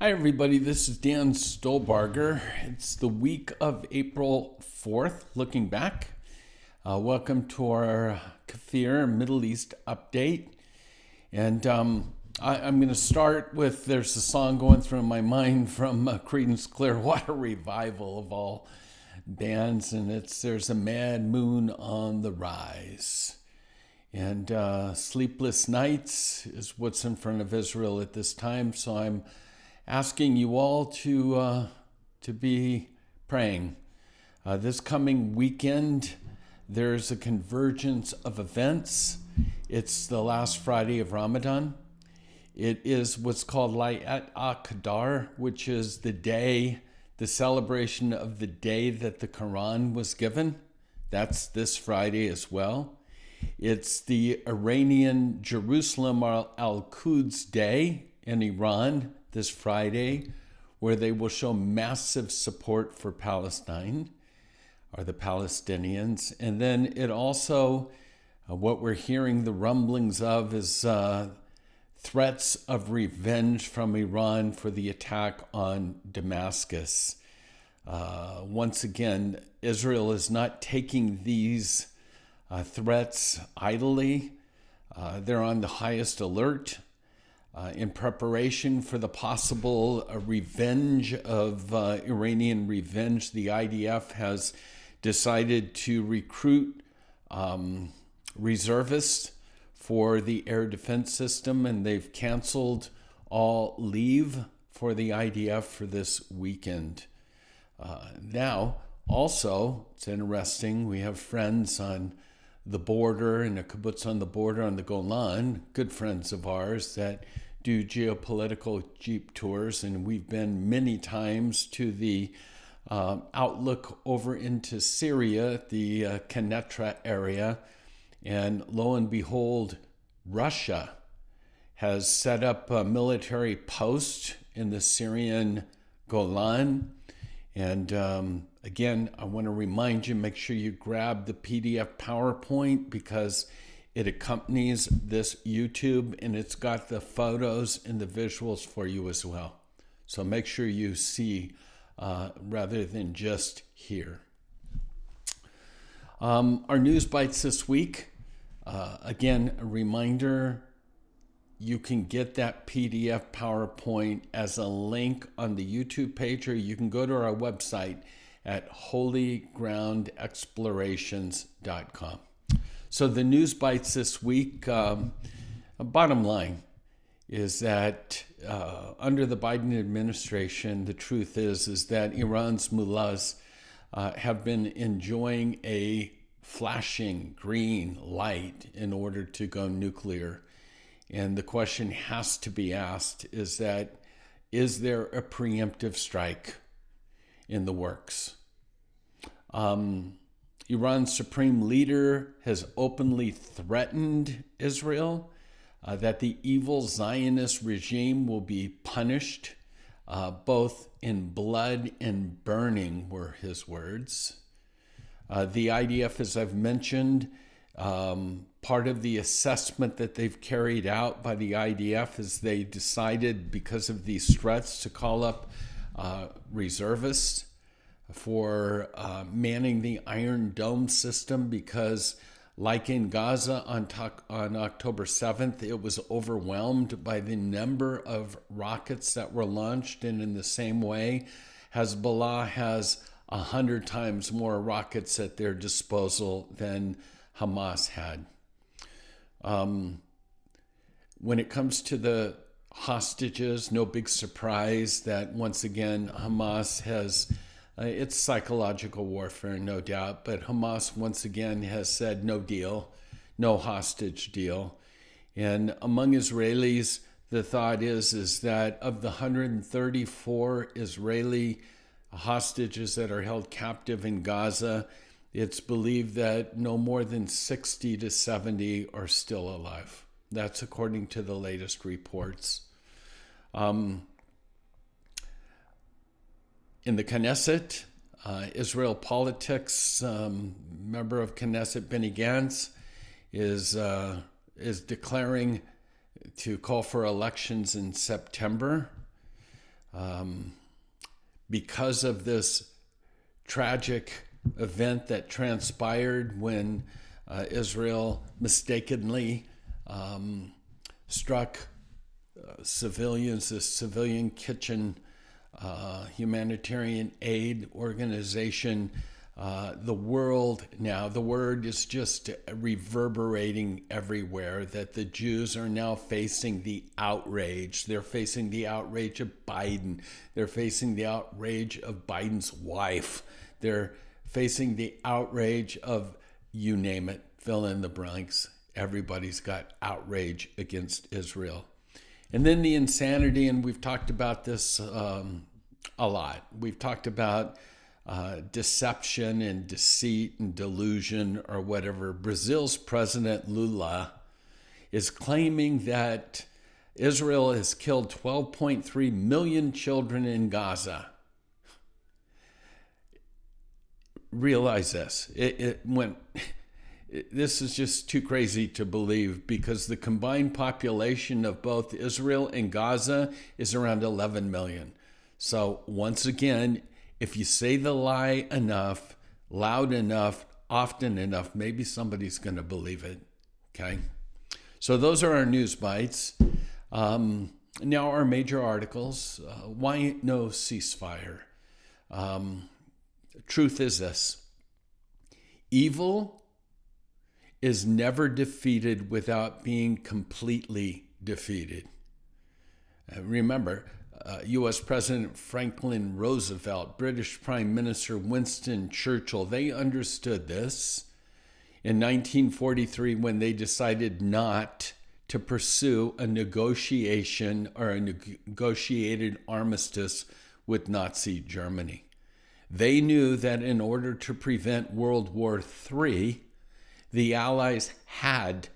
Hi, everybody. This is Dan Stolbarger. It's the week of April 4th, looking back. Welcome to our KFIR Middle East update. And I'm going to start with, there's a song going through my mind from Creedence Clearwater Revival of all bands, and there's a mad moon on the rise. And Sleepless Nights is what's in front of Israel at this time, so I'm asking you all to be praying. This coming weekend, there's a convergence of events. It's the last Friday of Ramadan. It is what's called Laylat al-Qadr, which is the celebration of the day that the Quran was given. That's this Friday as well. It's the Iranian Jerusalem al-Quds Day in Iran this Friday, where they will show massive support for Palestine, or the Palestinians. And then it also, what we're hearing the rumblings of is threats of revenge from Iran for the attack on Damascus. Once again, Israel is not taking these threats idly. They're on the highest alert. In preparation for the possible revenge of Iranian revenge, the IDF has decided to recruit reservists for the air defense system, and they've canceled all leave for the IDF for this weekend. Now, also, it's interesting, we have friends on the border and a kibbutz on the border on the Golan, good friends of ours that do geopolitical jeep tours, and we've been many times to the outlook over into Syria, the Quneitra area, and lo and behold, Russia has set up a military post in the Syrian Golan. And again, I want to remind you, make sure you grab the PDF PowerPoint because it accompanies this YouTube and it's got the photos and the visuals for you as well. So make sure you see rather than just hear. Our news bites this week. Again, a reminder, you can get that PDF PowerPoint as a link on the YouTube page, or you can go to our website at holygroundexplorations.com. So the news bites this week, bottom line is that under the Biden administration, the truth is that Iran's mullahs have been enjoying a flashing green light in order to go nuclear. And the question has to be asked is there a preemptive strike in the works? Iran's supreme leader has openly threatened Israel that the evil Zionist regime will be punished, both in blood and burning were his words. The IDF, as I've mentioned, part of the assessment that they've carried out by the IDF is they decided, because of these threats, to call up reservists for manning the Iron Dome system because, like in Gaza on October 7th, it was overwhelmed by the number of rockets that were launched. And in the same way, Hezbollah has 100 times more rockets at their disposal than Hamas had. When it comes to the hostages, no big surprise that once again Hamas has, it's psychological warfare, no doubt, but Hamas once again has said no deal, no hostage deal. And among Israelis, the thought is that of the 134 Israeli hostages that are held captive in Gaza, it's believed that no more than 60 to 70 are still alive. That's according to the latest reports. In the Knesset, Israel politics, member of Knesset Benny Gantz is declaring to call for elections in September. because of this tragic event that transpired when Israel mistakenly struck civilians, a civilian kitchen humanitarian aid organization. The world now, the word is just reverberating everywhere that the Jews are now facing the outrage. They're facing the outrage of Biden. They're facing the outrage of Biden's wife. They're facing the outrage of, you name it, fill in the blanks. Everybody's got outrage against Israel. And then the insanity, and we've talked about this a lot. We've talked about deception and deceit and delusion or whatever. Brazil's President Lula is claiming that Israel has killed 12.3 million children in Gaza. Realize this. This is just too crazy to believe, because the combined population of both Israel and Gaza is around 11 million. So once again, if you say the lie enough, loud enough, often enough, maybe somebody's going to believe it. Okay? So those are our news bites. Now our major articles. Why no ceasefire? Truth is this: evil is never defeated without being completely defeated. Remember, U.S. President Franklin Roosevelt, British Prime Minister Winston Churchill, they understood this in 1943 when they decided not to pursue a negotiation or a negotiated armistice with Nazi Germany. They knew that in order to prevent World War III, the Allies had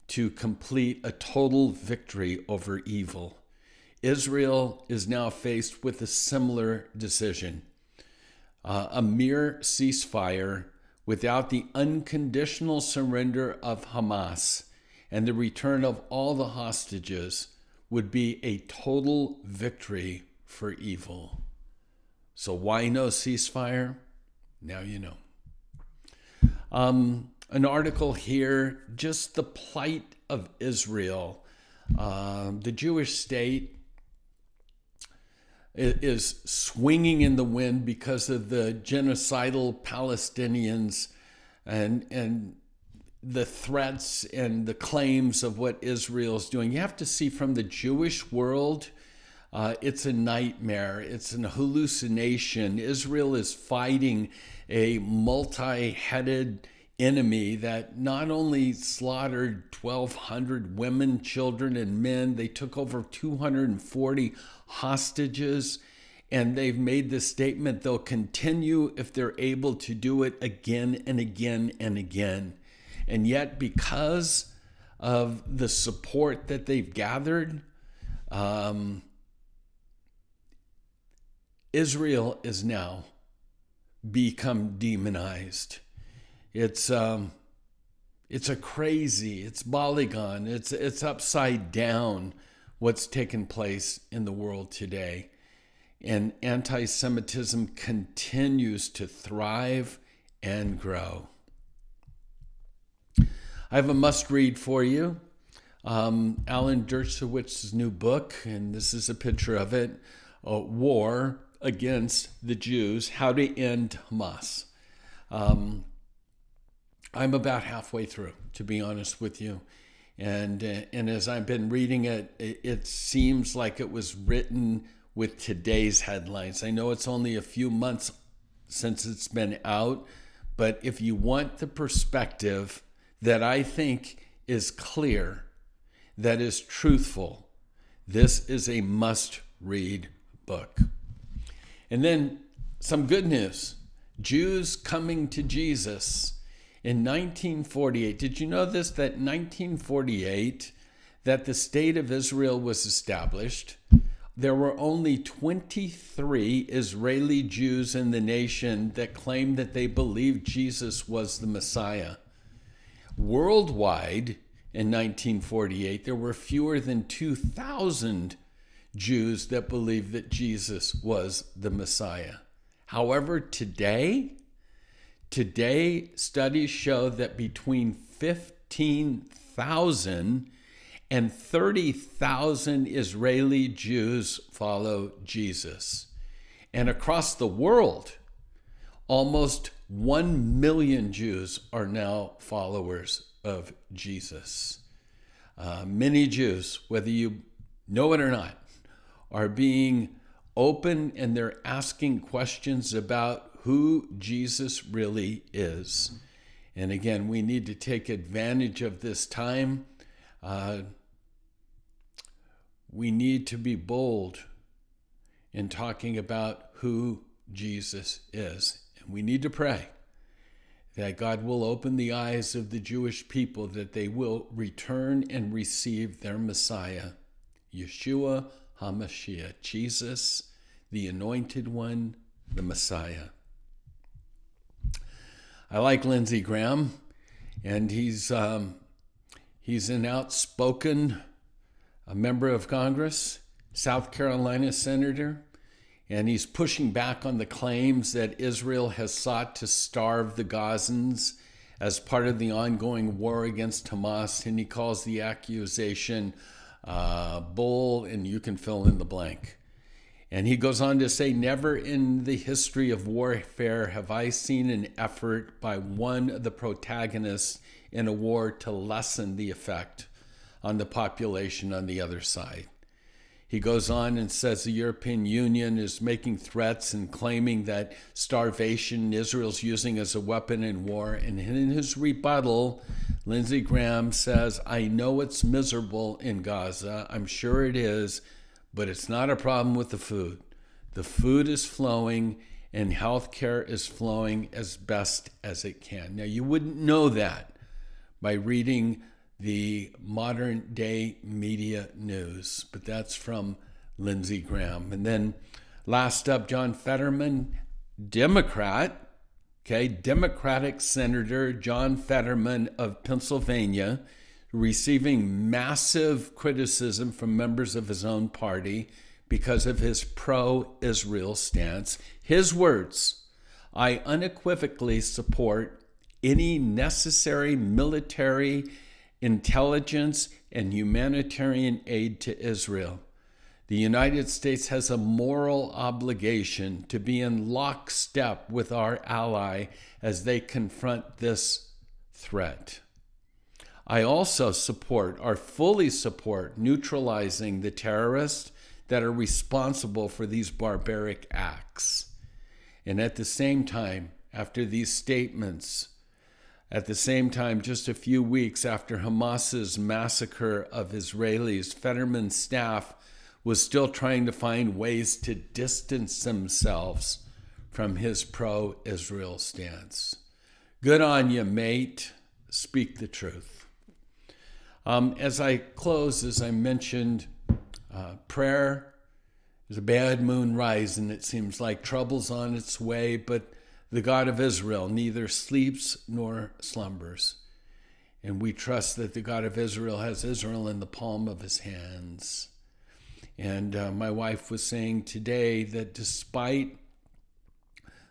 to complete a total victory over evil. Israel is now faced with a similar decision. A mere ceasefire without the unconditional surrender of Hamas and the return of all the hostages would be a total victory for evil. So why no ceasefire? Now you know. An article here, just the plight of Israel. The Jewish state is swinging in the wind because of the genocidal Palestinians and the threats and the claims of what Israel's doing. You have to see, from the Jewish world, it's a nightmare. It's an hallucination. Israel is fighting a multi-headed enemy that not only slaughtered 1,200 women, children, and men, they took over 240 hostages, and they've made the statement they'll continue if they're able to do it again and again and again. And yet, because of the support that they've gathered, Israel is now become demonized. It's a crazy, it's Polygon, it's upside down what's taken place in the world today. And anti-Semitism continues to thrive and grow. I have a must-read for you. Alan Dershowitz's new book, and this is a picture of it, War Against the Jews, How to End Hamas. I'm about halfway through, to be honest with you. And as I've been reading it, it seems like it was written with today's headlines. I know it's only a few months since it's been out, but if you want the perspective that I think is clear, that is truthful, this is a must-read book. And then some good news. Jews coming to Jesus. In 1948, did you know this, that in 1948, that the state of Israel was established, there were only 23 Israeli Jews in the nation that claimed that they believed Jesus was the Messiah. Worldwide, in 1948, there were fewer than 2,000 Jews that believed that Jesus was the Messiah. However, today, studies show that between 15,000 and 30,000 Israeli Jews follow Jesus. And across the world, almost 1 million Jews are now followers of Jesus. Many Jews, whether you know it or not, are being open and they're asking questions about who Jesus really is. And again, we need to take advantage of this time. We need to be bold in talking about who Jesus is. And we need to pray that God will open the eyes of the Jewish people, that they will return and receive their Messiah, Yeshua HaMashiach, Jesus, the Anointed One, the Messiah. I like Lindsey Graham, and he's an outspoken member of Congress, South Carolina senator, and he's pushing back on the claims that Israel has sought to starve the Gazans as part of the ongoing war against Hamas, and he calls the accusation bull, and you can fill in the blank. And he goes on to say, never in the history of warfare have I seen an effort by one of the protagonists in a war to lessen the effect on the population on the other side. He goes on and says the European Union is making threats and claiming that starvation Israel's using as a weapon in war. And in his rebuttal, Lindsey Graham says, I know it's miserable in Gaza. I'm sure it is, but it's not a problem with the food. The food is flowing and healthcare is flowing as best as it can. Now, you wouldn't know that by reading the modern day media news, but that's from Lindsey Graham. And then last up, John Fetterman, Democratic Senator John Fetterman of Pennsylvania, receiving massive criticism from members of his own party because of his pro-Israel stance. His words, I unequivocally support any necessary military intelligence and humanitarian aid to Israel. The United States has a moral obligation to be in lockstep with our ally as they confront this threat. I also fully support neutralizing the terrorists that are responsible for these barbaric acts. And at the same time, after these statements, just a few weeks after Hamas's massacre of Israelis, Fetterman's staff was still trying to find ways to distance themselves from his pro-Israel stance. Good on you, mate. Speak the truth. As I close, as I mentioned, prayer is a bad moon rising. It seems like trouble's on its way, but the God of Israel neither sleeps nor slumbers. And we trust that the God of Israel has Israel in the palm of his hands. And my wife was saying today that despite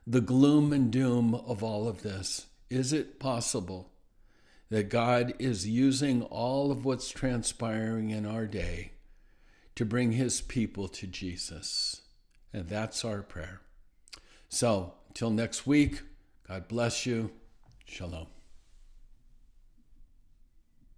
the gloom and doom of all of this, is it possible that God is using all of what's transpiring in our day to bring his people to Jesus? And that's our prayer. So, until next week, God bless you. Shalom.